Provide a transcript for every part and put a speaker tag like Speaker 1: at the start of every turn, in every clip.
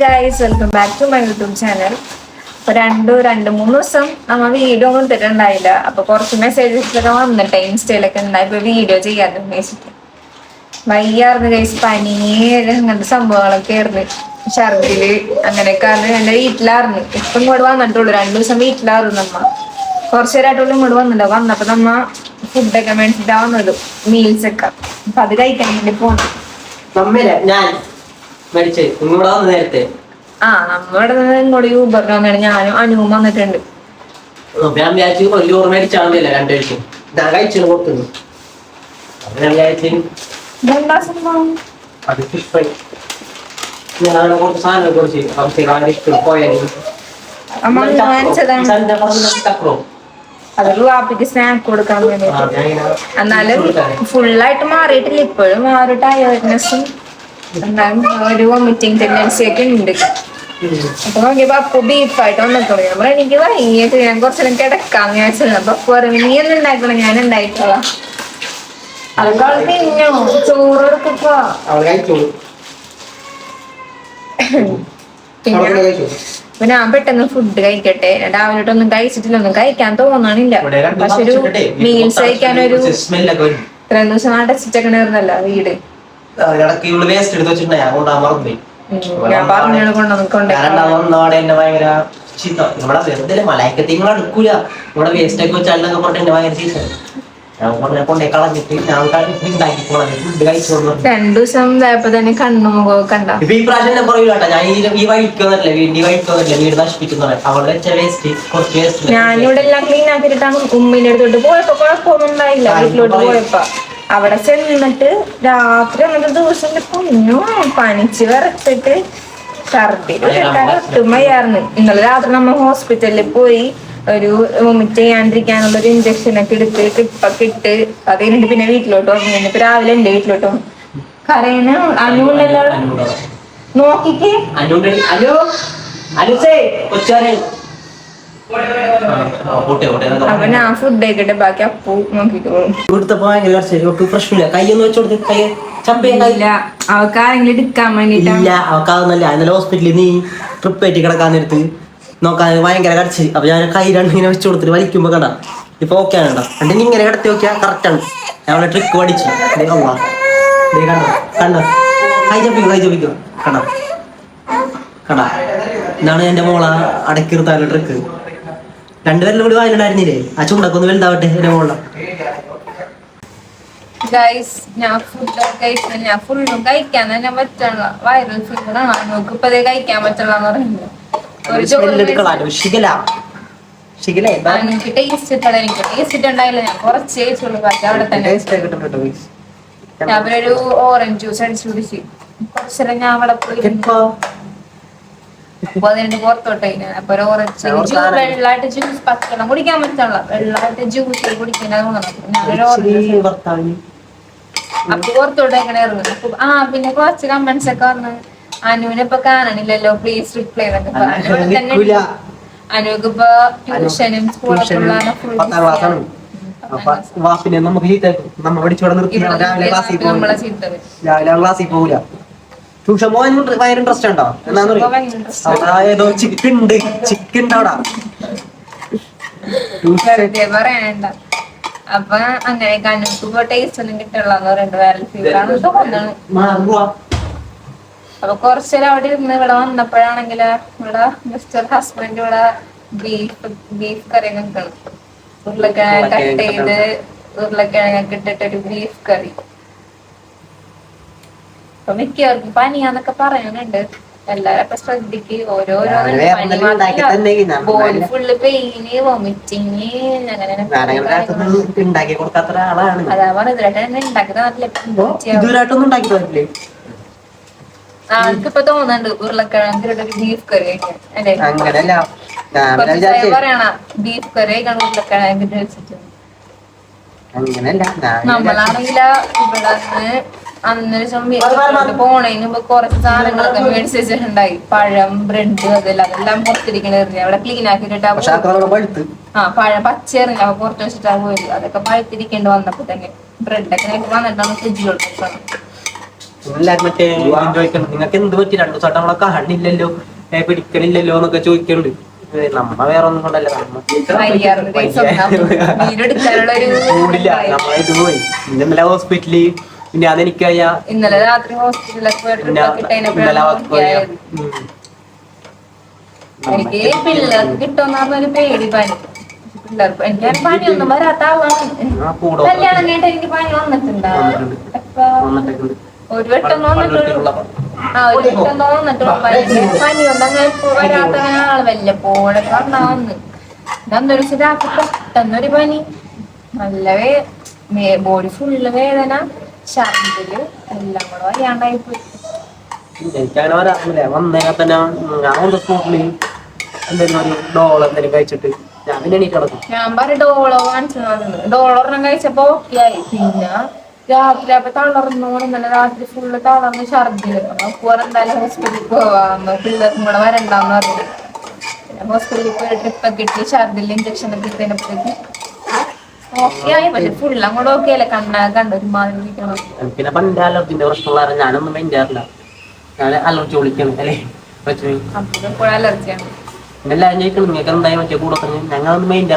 Speaker 1: Guys, welcome back to my YouTube channel. അപ്പൊ രണ്ട് മൂന്ന് ദിവസം നമ്മ വീഡിയോ ഒന്നും ഇട്ടിട്ടുണ്ടായില്ല. അപ്പൊ കുറച്ച് മെസ്സേജസൊക്കെ വന്നിട്ട് ഇൻസ്റ്റയിലൊക്കെ ഉണ്ടായി. ഇപ്പൊ വീഡിയോ ചെയ്യാതെ വെച്ചിട്ട് വയ്യായിരുന്നു ഗൈസ്. പനി അങ്ങനത്തെ സംഭവങ്ങളൊക്കെ ആയിരുന്നു, ഛർദില് അങ്ങനെയൊക്കെ ആയിരുന്നു. എന്റെ വീട്ടിലായിരുന്നു. ഇപ്പൊ ഇങ്ങോട്ട് വന്നിട്ടുള്ളൂ. 2 ദിവസം വീട്ടിലായിരുന്നു നമ്മ. കുറച്ചു നേരമായിട്ടുള്ള ഇങ്ങോട്ട് വന്നിട്ടുണ്ടോ. വന്നപ്പോ നമ്മ ഫുഡൊക്കെ മേടിച്ചിട്ടാ വന്നത്, മീൽസ് ഒക്കെ. അപ്പൊ അത് കഴിക്കാൻ വേണ്ടി പോന്നു.
Speaker 2: നേരത്തെ
Speaker 1: നമ്മടെ ഇങ്ങോട്ട് യൂബറിന് വന്നാണ്. ഞാനും അനുവും വന്നിട്ടുണ്ട്. അതൊരു വാപ്പിക്ക് സ്നാക്ക് കൊടുക്കാൻ വേണ്ടിട്ട്. എന്നാലും ഫുള്ളായിട്ട് മാറിയിട്ടില്ല. ഇപ്പോഴും ആ ഒരു ടയർഡ്നെസ്സും എന്നാലും ഒരു വോമിറ്റിംഗ് ടെൻഡൻസി ഒക്കെ ഉണ്ട്. അപ്പൊ നോക്കിയപ്പോ അപ്പൊ ബീഫായിട്ട് വന്നിട്ടുള്ളൂ. എനിക്ക് വൈകിട്ട് ഞാൻ കുറച്ചേരം കിടക്കാന്ന് വിചാരിച്ചത്. അപ്പൊ പുറമെ നീ ഒന്നും ഉണ്ടാക്കണം, ഞാൻ ഉണ്ടായിട്ടോളാം. അതൊക്കെ അവൾ തിന്നോ, ചോറ് എടുക്കപ്പോ. പിന്നെ ഞാൻ പെട്ടെന്ന് ഫുഡ് കഴിക്കട്ടെ. രാവിലെ ഒന്നും കഴിച്ചിട്ടില്ല, ഒന്നും കഴിക്കാൻ തോന്നണില്ല. പക്ഷെ ഒരു മീൽസ് കഴിക്കാനൊരു 2 ദിവസം അടച്ചിട്ടൊക്കെ നേർന്നല്ല വീട്. ഞാൻ പറഞ്ഞു
Speaker 2: മലയക്കത്തിങ്ങൾ എടുക്കൂല. ഇവിടെ വേസ്റ്റ് ഒക്കെ വെച്ചാലൊക്കെ പറഞ്ഞിട്ട് എന്നെ ഭയങ്കര ചീത്ത.
Speaker 1: 2 ദിവസം ആയപ്പോ തന്നെ കണ്ണു മുഖമൊക്കെ കണ്ട.
Speaker 2: ഇപ്പൊ ഈ പ്രാവശ്യം പറയൂല, ഞാൻ ഈ വഴിക്കൊന്നല്ല വീട് നശിപ്പിക്കുന്ന അവിടെ വെച്ച വേസ്റ്റ് കുറച്ച് വേസ്റ്റ്.
Speaker 1: ഞാനിവിടെ എല്ലാം ക്ലീൻ ആക്കിയിട്ടാണ് ഉമ്മീന്റെ അടുത്തോട്ട് പോയപ്പോ കുഴപ്പമൊന്നും ഉണ്ടായില്ല. വീട്ടിലോട്ട് പോയപ്പോ അവിടെ ചെന്നിട്ട് രാത്രി അങ്ങനത്തെ ദിവസം പൊന്നു പനിച്ച് വിറച്ചിട്ട് ഛർദിൽ ഒട്ടുമയായിരുന്നു. ഇന്നലെ രാത്രി നമ്മൾ ഹോസ്പിറ്റലിൽ പോയി ഒരു വൊമിറ്റ് ചെയ്യാണ്ടിരിക്കാനുള്ള ഒരു ഇഞ്ചക്ഷൻ ഒക്കെ എടുത്ത് ട്രിപ്പൊക്കെ ഇട്ട് അത് കഴിഞ്ഞിട്ട് പിന്നെ വീട്ടിലോട്ട് വന്നു. ഇപ്പൊ രാവിലെ എന്റെ വീട്ടിലോട്ട് വന്നു. കരയണ അനുണ്ടല്ലോ, നോക്കിക്ക്. അപ്പൊ ഞാൻ ഫുഡ് കഴിക്കട്ടെ, ബാക്കി അപ്പു നോക്കിട്ട് പോകും.
Speaker 2: പ്രശ്നമില്ല, കയ്യൊന്ന് വെച്ചോടുത്ത്
Speaker 1: ഇല്ല, അവൾക്ക് ആരെങ്കിലും എടുക്കാൻ വേണ്ടിട്ടില്ല.
Speaker 2: അവക്കാവുന്നല്ല. ഇന്നലെ ഹോസ്പിറ്റലിൽ നീ ട്രിപ്പ് ആയിട്ട് കിടക്കാൻ നേരത്ത് നോക്കാൻ ഭയങ്കര കടച്ച്. അപ്പൊ ഞാൻ കൈ രണ്ടിങ്ങനെ വെച്ച് കൊടുത്തിട്ട് വലിക്കുമ്പോ കണ്ട ഇപ്പൊ ഓക്കെ ആണ്. കണ്ട എന്നിട്ട് ഇങ്ങനെ കിടത്തി നോക്കിയാ കറക്റ്റ് ആണ്. ഞങ്ങളെ ട്രിക്ക് പഠിച്ചു. കണ്ടോ കൈ ജപിക്കോ കണ്ട കണ്ട. ഇതാണ് എന്റെ മോള അടക്കി നിർത്താനുള്ള ട്രിക്ക്. 2 പേരിലും കൂടി വായിലുണ്ടായിരുന്നില്ലേ? ആ ചുണ്ടൊക്കെ ഒന്ന് വലുതാവട്ടെ എന്റെ മോള.
Speaker 1: ഗൈസ്, ഞാൻ ഫുഡ് കഴിക്കാൻ, ഞാൻ ഫുള്ളും കഴിക്കാൻ തന്നെ പറ്റുള്ള. വൈറൽ ഫീവറാണ്. നമുക്ക് ഇപ്പൊ കഴിക്കാൻ പറ്റുള്ളന്ന് പറയുന്നത്. എനിക്ക് ടേസ്റ്റ് ഇട്ടത്, എനിക്ക് ടേസ്റ്റ് ഇട്ടുണ്ടായില്ല. ഞാൻ കുറച്ച് കഴിച്ചുള്ളൂ, ബാക്കി അവിടെ തന്നെ. ഞാൻ ഒരു ഓറഞ്ച് ജ്യൂസ് അടിച്ചു കുടിച്ച് കുറച്ചേരം ഞാൻ അവിടെ പോയി. അപ്പൊ അതിന്റെ പുറത്തോട്ടെ അപ്പൊ ഒരു ഓറഞ്ച് വെള്ളമായിട്ട് ജ്യൂസ്, പച്ചവെള്ളം കുടിക്കാൻ പറ്റുള്ള വെള്ളമായിട്ട് ജ്യൂസ് കുടിക്കാൻ തോന്നണം. അപ്പൊ പുറത്തോട്ട് എങ്ങനെ ഇറങ്ങും. അപ്പൊ പിന്നെ കുറച്ച് കമന്റ്സ് ഒക്കെ വന്ന് അനുവിനെ ഇപ്പൊ കാണണില്ലല്ലോ, പ്ലീസ് റിപ്ലൈ എന്നൊക്കെ പറഞ്ഞു. അനുക്ക് ഇപ്പൊ ട്യൂഷനും സ്കൂളൊക്കെ
Speaker 2: പോകൂല. ട്യൂഷൻ പോകാൻ ഭയങ്കര ഇൻട്രസ്റ്റ് ഉണ്ടോ? ഏതോ ചിക്കൻ ഉണ്ട്, ചിക്കൻ അവിടെ
Speaker 1: പറയണ്ട. അപ്പൊ അങ്ങനെ കണ്ണൂർക്ക് ഇപ്പൊ ടേസ്റ്റ് ഒന്നും കിട്ടുള്ളന്ന് പറയുന്നുണ്ട്. വൈറൽ ഫീവർ ആണെന്ന് തോന്നുന്നു. അപ്പൊ കുറച്ചേരം അവിടെ ഇരുന്ന് ഇവിടെ വന്നപ്പോഴാണെങ്കിൽ ഇവിടെ മിസ്റ്റർ ഹസ്ബൻഡ് ഇവിടെ ബീഫ് കറി നിൽക്കണം. ഉരുളക്കിഴങ്ങ് കട്ട് ചെയ്ത് ഉരുളക്കിഴങ്ങൊക്കെ ഇട്ടിട്ടൊരു ബീഫ് കറി. അപ്പൊ മിക്കവർക്കും പനിയാന്നൊക്കെ പറയാനുണ്ട്. എല്ലാരും അപ്പൊ ശ്രദ്ധിക്ക്. ഓരോരോ ബോഡി ഫുള്ള് പെയിന്, വോമിറ്റിങ്, അങ്ങനെ അതാ പറഞ്ഞ ഉണ്ടാക്കി. ആൾക്കിപ്പൊ തോന്നുന്നുണ്ട് ഉരുളക്കിഴങ്ങിട്ട് ഒരു ബീഫ് കറി കഴിക്കാൻ അല്ലേ? പറയണ ബീഫ് കറി കഴിക്കണം ഉരുളക്കിഴങ്ങിട്ട് വെച്ചിട്ട്. നമ്മളാണെങ്കില ഇവിടെ അന്ന് പോണേന് മുമ്പ് കുറച്ച് സാധനങ്ങളൊക്കെ മേടിച്ച് വെച്ചിട്ടുണ്ടായി. പഴം, ബ്രെഡ്, അതെല്ലാം പുറത്തിരിക്കണായിരുന്നു. അവിടെ ക്ലീൻ ആക്കിയിട്ടാ പഴം പച്ചയായിരുന്നില്ല, അപ്പൊ പുറത്ത് വെച്ചിട്ടാ പോയത്. അതൊക്കെ പഴുത്തിരിക്കേണ്ടി വന്നപ്പോ തന്നെ ബ്രെഡൊക്കെ വന്നിട്ടാണ് ഫ്രിഡ്ജിലോട്ട്.
Speaker 2: എല്ലാരും മറ്റേ ചോദിക്കണം നിങ്ങൾക്ക് എന്ത് പറ്റി 2 ദിവസമായിട്ട് നമ്മളെ കാണില്ലല്ലോ പിടിക്കണില്ലല്ലോ എന്നൊക്കെ ചോദിക്കുന്നുണ്ട്. നമ്മ വേറെ ഒന്നും കൊണ്ടല്ല കൂടില്ല നമ്മളെ ഇത് പോയി ഇന്നലെ ഹോസ്പിറ്റലിൽ പിന്നെ അതെനിക്കറിയ
Speaker 1: ഇന്നലെ രാത്രി ഹോസ്പിറ്റലിലൊക്കെ എനിക്ക് പിള്ളേർക്ക് കിട്ടുമെന്ന് പറഞ്ഞൊരു പേടി പനി. പിള്ളേർക്ക് എനിക്ക് പനിയൊന്നും വരാത്ത ആളാണ്. കല്യാണം കഴിഞ്ഞിട്ട് എനിക്ക് പനി വന്നിട്ടുണ്ടോ? ഒരു വട്ടം വന്നിട്ടുള്ളൂ. ഒരു വട്ടം വന്നിട്ടുള്ളൂ. പനിയൊന്നും അങ്ങനെ വരാത്ത ആള് വല്ലപ്പോഴൊക്കെ വന്നാ വന്ന് ഇതൊരു രാത്രി പെട്ടെന്നൊരു പനി, നല്ല ബോഡി ഫുള്ള് വേദന, ഛർദില് എല്ലാം കൂടെ വയ്യാണ്ടായി പോയി.
Speaker 2: എനിക്കങ്ങനെ വരാറില്ല. വന്നേക്കാ തന്നെ ഞാൻ സ്പോട്ടില് എന്തെങ്കിലും ഒരു ഡോൾ എന്തെങ്കിലും കഴിച്ചിട്ട് ഞാൻ പിന്നെ എണീറ്റ് കിടക്കും.
Speaker 1: ഞാൻ പറയും ഡോളോ കാണിച്ചു. ഡോളൊരെണ്ണം കഴിച്ചപ്പോ ഓക്കെ ആയി. പിന്നെ രാത്രി അപ്പൊ തളർന്നോണ്ട് ഇന്നലെ രാത്രി ഫുള്ള് തളർന്ന് ഛർദില്. എന്തായാലും ഹോസ്പിറ്റലിൽ പോവാന്ന്, പിള്ളേർക്കും കൂടെ വരണ്ടാന്ന് പറഞ്ഞു. പിന്നെ ഹോസ്പിറ്റലിൽ പോയി ട്രിപ്പൊക്കെ ഇട്ട് ഛർദില് ഇഞ്ചക്ഷൻ ഒക്കെ ഇട്ടതിനപ്പോഴേക്കും ഓക്കെ ആയി. പക്ഷെ ഫുള്ള് അങ്ങോട്ട് ഓക്കെ അല്ലേ, കണ്ടു ഒരുമാതിരി ഇരിക്കണം.
Speaker 2: പിന്നെ പണ്ട് അലർജിന്റെ പ്രശ്നമുള്ള ഞാനൊന്നും വേണ്ടാറില്ല. ഞാൻ അലർജി വിളിക്കണം അല്ലേ
Speaker 1: അപ്പോഴും അലർജിയാണ്.
Speaker 2: എല്ലാവരും ചോദിക്കണം നിങ്ങൾക്ക് എന്തായി മറ്റേ കൂടെ തന്നെ. ഞങ്ങളൊന്നും മെയിൻ്റെ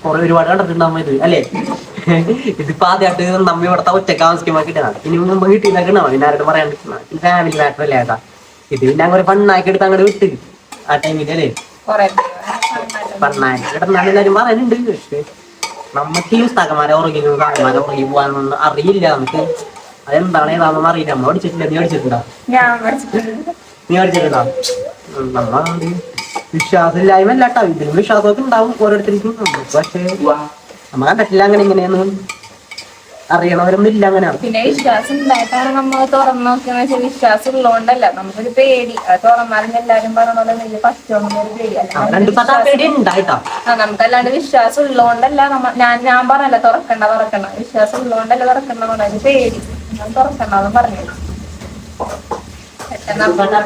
Speaker 2: കുറെ ഒരുപാട് കണ്ടിട്ടുണ്ടാകുമ്പോൾ ഇത് അല്ലേ. ഇതിപ്പോ ആദ്യമായിട്ട് നമ്മ ഇവിടുത്തെ ഒറ്റക്ക് താമസിക്കുമ്പോൾ കിട്ടുന്നതാണ്. ഇനി മുമ്പ് കിട്ടിയില്ല പിന്നെ ആരോട് പറയാൻ പറ്റുന്ന ഫാമിലി മാറ്റർ അല്ലേ ഏതാ. ഇത് പിന്നെ അങ്ങനെ ഫണ്ണാക്കി എടുത്ത് അങ്ങോട്ട് വിട്ട് ആ ടൈമിൽ അല്ലേ ഫണ്ണാക്കി കിടന്നാണ് എല്ലാവരും പറയുന്നുണ്ട്. പക്ഷേ നമുക്ക് ഈ പുസ്തകന്മാരെ ഉറങ്ങി പോകാനൊന്നും അറിയില്ല. നമുക്ക് അതെന്താണ് ഏതാണെന്ന് അറിയില്ല. നമ്മൾ പഠിച്ചിട്ടില്ല. നീ പഠിച്ചിട്ടുണ്ടോ? നമ്മ വിശ്വാസമില്ലായ്മ അല്ലാട്ടോ, ഇതിലും വിശ്വാസമൊക്കെ ഉണ്ടാവും ഓരോരുത്തർക്കും. പക്ഷേ നമ്മ കണ്ടിട്ടില്ല അങ്ങനെ ഇങ്ങനെയൊന്നും അറിയണവരൊന്നും ഇല്ല. അങ്ങനെയാണ്.
Speaker 1: പിന്നെ വിശ്വാസം ഉണ്ടായിട്ടാണ് നമ്മൾ തുറന്നു നോക്കിയെന്ന് വെച്ചാൽ വിശ്വാസം ഉള്ളതുകൊണ്ടല്ല. നമുക്കൊരു പേടി, അത് തുറന്നാലും എല്ലാരും പറഞ്ഞ പോലെ പറ്റുമെന്നൊരു പേടി നമുക്കല്ലാണ്ട് വിശ്വാസം ഉള്ളതുകൊണ്ടല്ല. ഞാൻ പറഞ്ഞല്ല തുറക്കണ്ട, വിശ്വാസം ഉള്ളതുകൊണ്ടല്ല തുറക്കണ്ട, ഒരു പേടി ഞാൻ തുറക്കണ്ടെന്ന് പറഞ്ഞു. നമുക്ക് ആ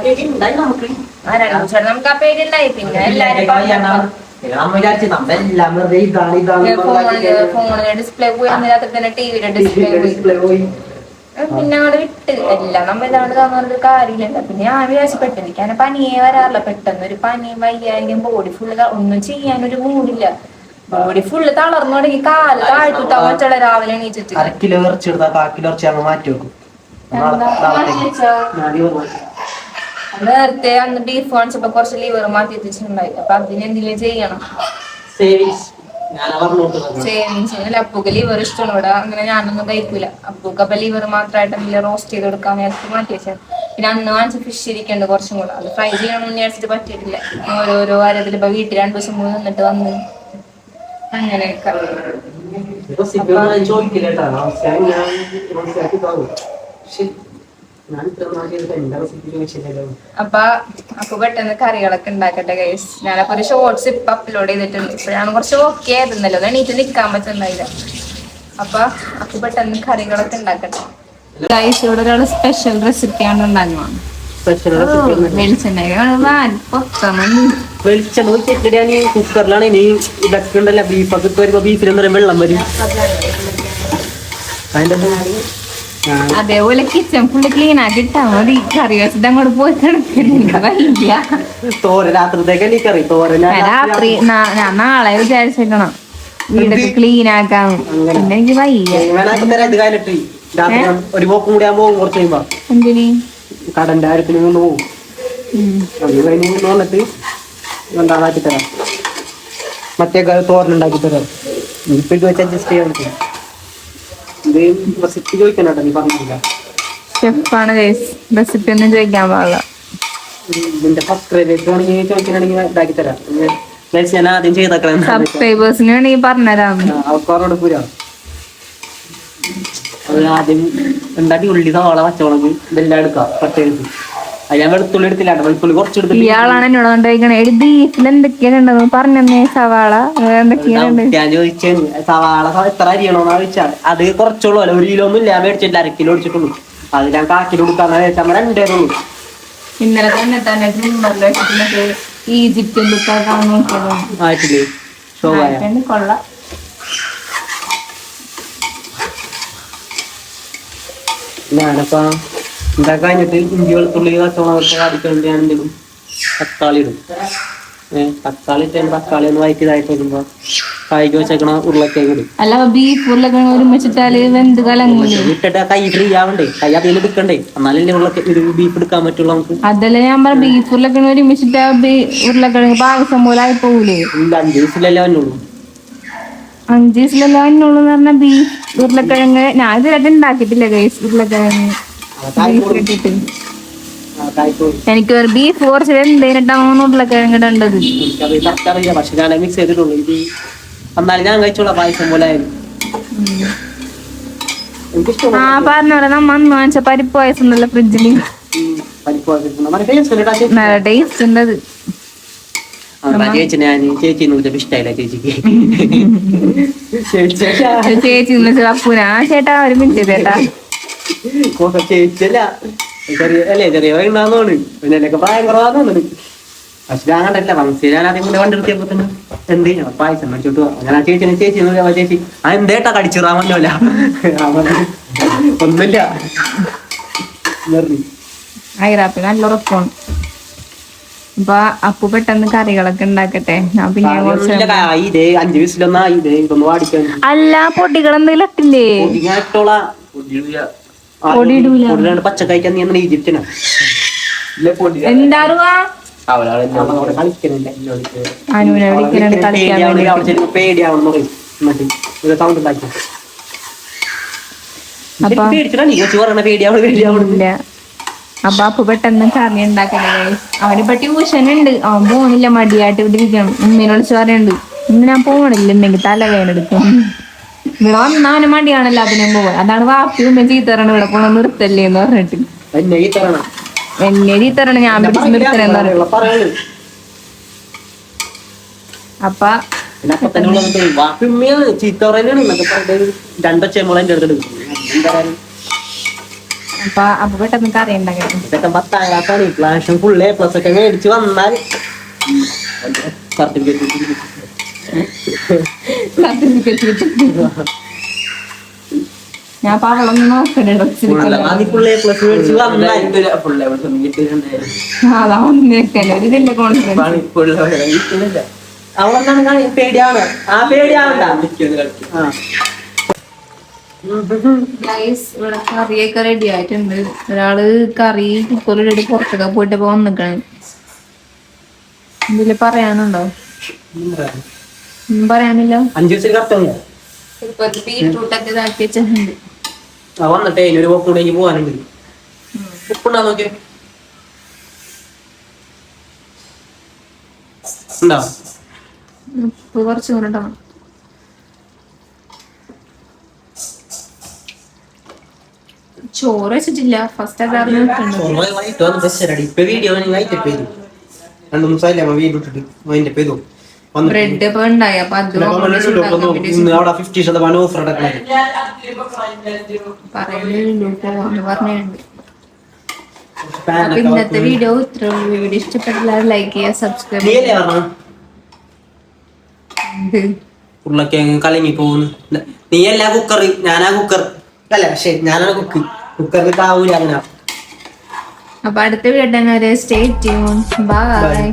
Speaker 1: പേടി ഉണ്ടായി. പിന്നെ എല്ലാരും ഫോണിലെ ഡിസ്പ്ലേ പോയി, അന്ന് രാത്രി തന്നെ ടിവിയുടെ ഡിസ്പ്ലേ പോയി. പിന്നെ അവിടെ വിട്ട് എല്ലാം നമ്മ ഇതാണ് തന്നൊരു കാര്യമില്ല. പിന്നെ ഞാൻ വിചാരിച്ചപ്പെട്ടു എനിക്ക് അങ്ങനെ പനിയെ വരാറില്ല. പെട്ടെന്ന് ഒരു പനിയും വയ്യായെങ്കിലും ബോഡി ഫുള്ള് ഒന്നും ചെയ്യാനൊരു മൂടില്ല. ബോഡി ഫുള്ള് തളർന്നു തുടങ്ങി. കാല് താഴ്ത്തിട്ടാ പറ്റുള്ള രാവിലെ എണീച്ചിട്ട്.
Speaker 2: 1/2 കിലോ ഇറച്ചി എടുത്താൽ 1/4 കിലോ ഇറച്ചി അങ്ങ് മാറ്റി വെക്കും.
Speaker 1: നേരത്തെ അന്ന് ബീഫ് വാങ്ങിച്ചപ്പോ കുറച്ച് ലിവർ മാറ്റി വെച്ചിട്ടുണ്ടായി. അപ്പൊ അതിന് എന്തെങ്കിലും ചെയ്യണം. സേവിങ്സിന് അപ്പൂക്ക് ലിവർ ഇഷ്ടമാണ്. ഇവിടെ അങ്ങനെ ഞാനൊന്നും കഴിക്കൂല. അപ്പൂക്ക് അപ്പൊ ലിവർ മാത്രമായിട്ട് എന്തെങ്കിലും റോസ്റ്റ് ചെയ്ത് കൊടുക്കാൻ നേരത്തെ മാറ്റി വെച്ചാൽ. പിന്നെ അന്ന് വാങ്ങിച്ച ഫിഷ് ഇരിക്കണ്ട് കുറച്ചും കൂടെ. അത് ഫ്രൈ ചെയ്യണമെന്ന് വിചാരിച്ചിട്ട് പറ്റിയിട്ടില്ല. ഓരോരോ കാര്യത്തിൽ ഇപ്പൊ വീട്ടിൽ 2 ദിവസം മുമ്പ് നിന്നിട്ട് വന്ന് അങ്ങനെയൊക്കെ. അപ്പൊ പെട്ടെന്ന് കറികളൊക്കെ ഉണ്ടാക്കട്ടെ ഗൈസ്. ഞാനപ്പോ ഒരു ഷോർട്സ് ഇപ്പൊ അപ്ലോഡ് ചെയ്തിട്ടുണ്ട്. ഇപ്പോഴാണ് കുറച്ച് ഓക്കെ ആയിരുന്നല്ലോ, എണീറ്റ് നിൽക്കാൻ പറ്റുന്നില്ല. അപ്പൊ പെട്ടെന്ന് കറികളൊക്കെ ഉണ്ടാക്കട്ടെ ഗൈസ്. ഇവിടെ ഒരാള് സ്പെഷ്യൽ റെസിപ്പിയാണ് ഉണ്ടാക്കുന്നത്.
Speaker 2: കുക്കറിലാണ് ഇനി ഇതൊക്കെ ഉണ്ടല്ലോ. ബീഫൊക്കെ ഇട്ട് വരുമ്പോ ബീഫിൽ വെള്ളം വരും.
Speaker 1: അതേപോലെ കിച്ചൺ ഫുള്ള് ക്ലീൻ ആക്കി ഇട്ടാ മതി. കറി വെച്ചിട്ട് അങ്ങോട്ട് പോയി കിടക്കില്ല. രാത്രി ഞാൻ നാളെ വിചാരിച്ചിരിക്കണം വീടൊക്കെ ക്ലീൻ ആക്കാൻ. പിന്നെ എനിക്ക് വയ്യ.
Speaker 2: ഒരു പോക്കും കൂടി ആകുമ്പോ കുറച്ച് കഴിയുമ്പോ
Speaker 1: എന്തിന്
Speaker 2: കടന്റെ കാര്യത്തിന് കൊണ്ട് പോകും. വന്നിട്ട് എന്താക്കി തരാം. മറ്റേ തോരനുണ്ടാക്കി തരാം. ഇപ്പോഴത്തെ വെച്ച് അഡ്ജസ്റ്റ് ചെയ്യാൻ പറ്റും. റെസിപ്പി ചോദിക്കാനാട്ടോ നീ പറഞ്ഞില്ല.
Speaker 1: ഷെഫാണ് റെസിപ്പി ഒന്നും ചോദിക്കാൻ പാടില്ല.
Speaker 2: ഇതിന്റെ സബ്സ്ക്രൈബേഴ്സ് വേണമെങ്കിൽ ചോദിക്കാനാണെങ്കിൽ ഇതാക്കി തരാം. ഞാൻ ആദ്യം ചെയ്തേക്കാം.
Speaker 1: സബ്സ്ക്രൈബേഴ്സിന് വേണമെങ്കിൽ പറഞ്ഞുതരാം.
Speaker 2: അവർക്ക് പൂരാ. അത് ആദ്യം ഉണ്ടാക്കി ഉള്ളി സവാള പച്ചമുളക് ഇതെല്ലാം എടുക്കാം. പച്ചെടുത്ത് അത് ഞാൻ വെളുത്തുള്ളി എടുത്തില്ല. വെളുത്തുള്ളി കുറച്ചെടുത്ത്.
Speaker 1: ഇയാളാണ് എന്നോട് കൊണ്ടിരിക്കണേ ബീഫിൽ എന്തൊക്കെയാണുണ്ടെന്ന് പറഞ്ഞേ. സവാള എന്തൊക്കെയാണ്
Speaker 2: ഞാൻ ചോദിച്ചു. സവാള എത്ര അരിയണോന്നാ ചോദിച്ചാൽ അത് കുറച്ചുള്ളൂ. 1 കിലോ ഒന്നും ഇല്ല. മേടിച്ചില്ല, 1/2 കിലോ മേടിച്ചിട്ടുള്ളൂ. അത് ഞാൻ 1/4 കിലോ കൊടുക്കാന്ന് വെച്ചാൽ 2 ഉള്ളൂ.
Speaker 1: ഇന്നലെ തന്നെ ഈജിപ്തിൽ
Speaker 2: ആയിട്ടില്ലേ
Speaker 1: കൊള്ളാം.
Speaker 2: ഞാനപ്പ ഇതൊക്കെ കഴിഞ്ഞിട്ട് ഇഞ്ചി വെളുത്തുള്ളി കച്ചവടമൊക്കെ അടിക്കേണ്ടി ഞാൻ എന്തെങ്കിലും തക്കാളി ഇടും. തക്കാളി ഇട്ട് തക്കാളി ഒന്ന് വയറ്റിയതായിട്ട് വരുമ്പോ കായ്ക്ക് വെച്ചേക്കണ ഉരുളക്കേക്ക് ഇടും.
Speaker 1: അല്ല ബീഫ് ഉരുളക്കിഴങ്ങ് ഒരുമിച്ചിട്ടാല് വെന്ത് കലങ്ങൂലേ?
Speaker 2: ഇട്ടിട്ട് കൈ ഫ്രീ ആവണ്ടേ, കൈ അതിൽ എടുക്കണ്ടേ, എന്നാലല്ലേ ബീഫ് എടുക്കാൻ പറ്റുള്ളൂ നമുക്ക്.
Speaker 1: അതല്ലേ ഞാൻ പറഞ്ഞ ബീഫ് ഉരുളക്കിഴങ്ങ് ഒരുമിച്ചിട്ടാ ഉരുളക്കിഴങ്ങ് പായസം പോലെ ആയി പോകൂലേ?
Speaker 2: ഇല്ല, 5 ദിവസത്തിലല്ലേ വന്നുള്ളൂ.
Speaker 1: 5 ദിവസത്തിലല്ലേ വന്നുള്ളൂ എന്ന് പറഞ്ഞാൽ ബീഫ് ഉരുളക്കിഴങ്ങ് ഞാൻ ഇതുവരെ ഉണ്ടാക്കിയിട്ടില്ല ഗൈസ്. ഉരുളക്കിഴങ്ങ് ബീഫ് ഇട്ടിട്ട് എനിക്ക് ഒരു ബീഫ് കുറച്ച് വെന്തേനിട്ടാണ് ഉരുളക്കിഴങ്ങ് ഇടേണ്ടത്.
Speaker 2: എനിക്കറിയില്ല, പക്ഷെ ഞാൻ മിക്സ് ചെയ്തിട്ടുള്ളൂ. ഇത് എന്നാലും ഞാൻ കഴിച്ചോളാം, പായസം പോലെ ആയാലും.
Speaker 1: ആ പറഞ്ഞ പോലെ നമ്മ അന്ന് വാങ്ങിച്ച പരിപ്പ് പായസം ഉണ്ടല്ലോ ഫ്രിഡ്ജില്, നല്ല ടേസ്റ്റ് ഉണ്ട് അത്.
Speaker 2: ചേച്ചി ഇഷ്ടായില്ല ചേച്ചിക്ക്.
Speaker 1: ചേച്ചി അപ്പൂനാ ചേട്ടാ ഒരു മിനിറ്റ് ചേട്ടാ.
Speaker 2: ചേച്ചിയല്ല, ചെറിയ വൈകുന്നാന്നോണ്, പിന്നെ എന്നൊക്കെ പ്രായം കുറവാന്നോണ്. പക്ഷെ ഞാൻ കണ്ടില്ല, ഞാൻ ആദ്യം കൂടെ വണ്ടെടുത്തിയപ്പോ തന്നെ എന്ത് പായസം മേടിച്ചോട്ട് അങ്ങനെ ചേച്ചി ചേച്ചി ആ എന്തേട്ടാ കടിച്ചിറാൻ പറ്റില്ല, ഒന്നുമില്ല.
Speaker 1: ഐറാപ്പി നല്ല ഉറപ്പാണ്. അപ്പൊ അപ്പു പെട്ടെന്ന് കറികളൊക്കെ ഉണ്ടാക്കട്ടെ. ഞാൻ പിന്നെ
Speaker 2: 5 വയസ്സിലൊന്നാ ഇതൊന്ന് വാടിക്കാൻ.
Speaker 1: അല്ല പൊടികൾ എന്തെങ്കിലും ഇട്ടില്ലേ? പൊടി ഇടൂല.
Speaker 2: പച്ചക്കറിക്കാൻ നീ ഈജിപ്തിനാ
Speaker 1: എന്താ അനുവിനെ വിളിക്കുന്നുണ്ട് കളിക്കാൻ.
Speaker 2: പേടിയാവണം സൗണ്ട് ഉണ്ടാക്കി.
Speaker 1: അപ്പൊ അപ്പു പെട്ടെന്ന് കറി ഉണ്ടാക്കണേ. അവനിപ്പോ ട്യൂഷൻ ഉണ്ട്, അവൻ പോണില്ല, മടിയായിട്ട് ഇവിടെ ഇരിക്കണം. ഉമ്മീനെ വിളിച്ച് പറയുന്നുണ്ട് ഇന്ന് ഞാൻ പോണില്ല, ഉണ്ടെങ്കിൽ തലവേദന എടുക്കും. ഇവിടെ വന്ന അവന് മടിയാണല്ലോ അതിനും പോവാൻ. അതാണ് വാപ്പി ഉമ്മ ചീത്തറണം ഇവിടെ പോണ നിർത്തല്ലേ എന്ന് പറഞ്ഞിട്ട്. എന്നെ ചീത്തറണം, ഞാൻ പിടിച്ച് നിർത്തണെന്ന് പറഞ്ഞു. അപ്പൊ അപ്പൊ പെട്ടെന്ന് കറി ഉണ്ടാക്കണം.
Speaker 2: 10ാം ക്ലാസ്സാണ്, ഈ പ്രാവശ്യം ഫുൾ A+ ഒക്കെ മേടിച്ച് വന്നാൽ സർട്ടിഫിക്കറ്റ്.
Speaker 1: ഞാൻ അവളൊന്നും നോക്കണോ ഇതിന്റെ കോൺഫിഡൻസ്.
Speaker 2: അവളെന്താണ് പേടിയാണ്, ആ പേടിയാവണ്ട.
Speaker 1: ഇവിടെ കറിയൊക്കെ റെഡി ആയിട്ടുണ്ട്. ഒരാള് കറി കുക്കറിലിട്ട് പുറത്തൊക്കെ പോയിട്ട് വന്നിക്കാണ്. ഇതില് പറയാനുണ്ടോ? പറയാനില്ല.
Speaker 2: 5 ദിവസം
Speaker 1: ബീട്രൂട്ടൊക്കെ ഇതാക്കി വെച്ചിട്ടുണ്ട്.
Speaker 2: വന്നിട്ടേ ഒരു പോക്കൂടേക്ക് പോവാനുണ്ട്. ഉപ്പുണ്ടാ നോക്കിയേ, ഉണ്ടോ?
Speaker 1: ഉപ്പ് കുറച്ചും കൂടെ ഇടണം. ചോറ് വെച്ചിട്ടില്ല, ഫസ്റ്റ് അതായിരുന്നു. ബ്രെഡ് ഇപ്പൊ ഉണ്ടായി, അപ്പൊ അത് പറഞ്ഞുണ്ട്. അപ്പൊ ഇന്നത്തെ വീഡിയോ ഇത്ര. വീഡിയോ ഇഷ്ടപ്പെട്ടില്ല ലൈക്ക് ചെയ്യുക, സബ്സ്ക്രൈബ് ചെയ്യുക.
Speaker 2: ഉരുളക്കിഴങ്ങ് കലങ്ങി പോകുന്നു. നീ അല്ല കുക്കർ, ഞാനാ കുക്കർ അല്ല, പക്ഷെ ഞാനാണ് കുക്കറിൽ കാവൂല അങ്ങനെ.
Speaker 1: അപ്പൊ അടുത്ത വീഡിയോ സ്റ്റേ ട്യൂൺ. ബൈ.